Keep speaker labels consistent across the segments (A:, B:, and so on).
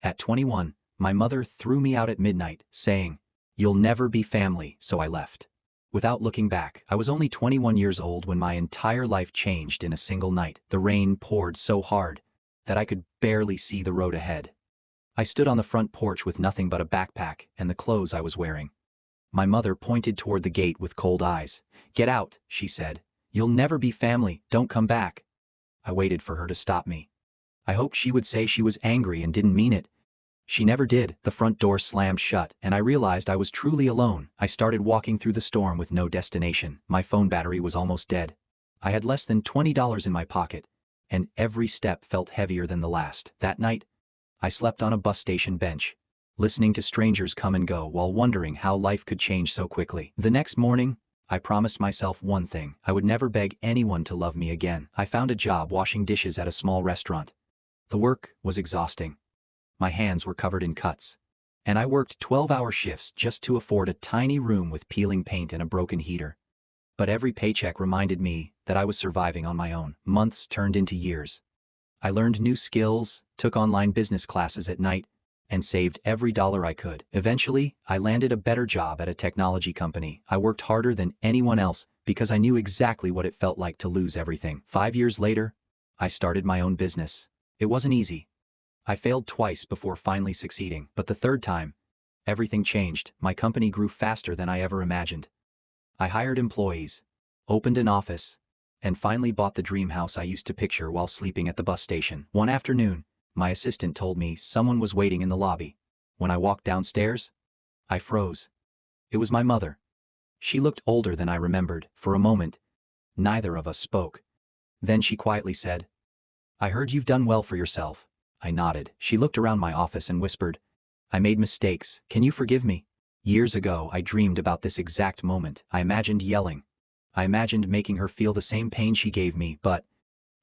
A: At 21, my mother threw me out at midnight, saying, "You'll never be family," so I left. Without looking back, I was only 21 years old when my entire life changed in a single night. The rain poured so hard that I could barely see the road ahead. I stood on the front porch with nothing but a backpack and the clothes I was wearing. My mother pointed toward the gate with cold eyes. "Get out," she said. "You'll never be family, don't come back." I waited for her to stop me. I hoped she would say she was angry and didn't mean it. She never did. The front door slammed shut, and I realized I was truly alone. I started walking through the storm with no destination. My phone battery was almost dead. I had less than $20 in my pocket, and every step felt heavier than the last. That night, I slept on a bus station bench, listening to strangers come and go while wondering how life could change so quickly. The next morning, I promised myself one thing: I would never beg anyone to love me again. I found a job washing dishes at a small restaurant. The work was exhausting. My hands were covered in cuts, and I worked 12-hour shifts just to afford a tiny room with peeling paint and a broken heater. But every paycheck reminded me that I was surviving on my own. Months turned into years. I learned new skills, took online business classes at night, and saved every dollar I could. Eventually, I landed a better job at a technology company. I worked harder than anyone else because I knew exactly what it felt like to lose everything. 5 years later, I started my own business. It wasn't easy. I failed twice before finally succeeding, but the third time, everything changed. My company grew faster than I ever imagined. I hired employees, opened an office, and finally bought the dream house I used to picture while sleeping at the bus station. One afternoon, my assistant told me someone was waiting in the lobby. When I walked downstairs, I froze. It was my mother. She looked older than I remembered. For a moment, neither of us spoke. Then she quietly said, "I heard you've done well for yourself." I nodded. She looked around my office and whispered, "I made mistakes. Can you forgive me?" Years ago, I dreamed about this exact moment. I imagined yelling. I imagined making her feel the same pain she gave me, but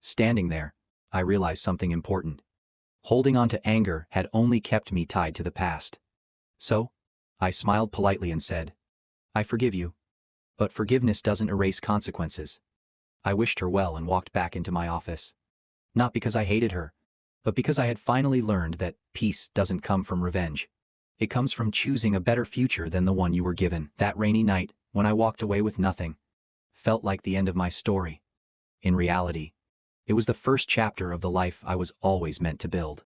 A: standing there, I realized something important. Holding on to anger had only kept me tied to the past. So, I smiled politely and said, "I forgive you. But forgiveness doesn't erase consequences." I wished her well and walked back into my office. Not because I hated her, but because I had finally learned that peace doesn't come from revenge. It comes from choosing a better future than the one you were given. That rainy night, when I walked away with nothing, felt like the end of my story. In reality, it was the first chapter of the life I was always meant to build.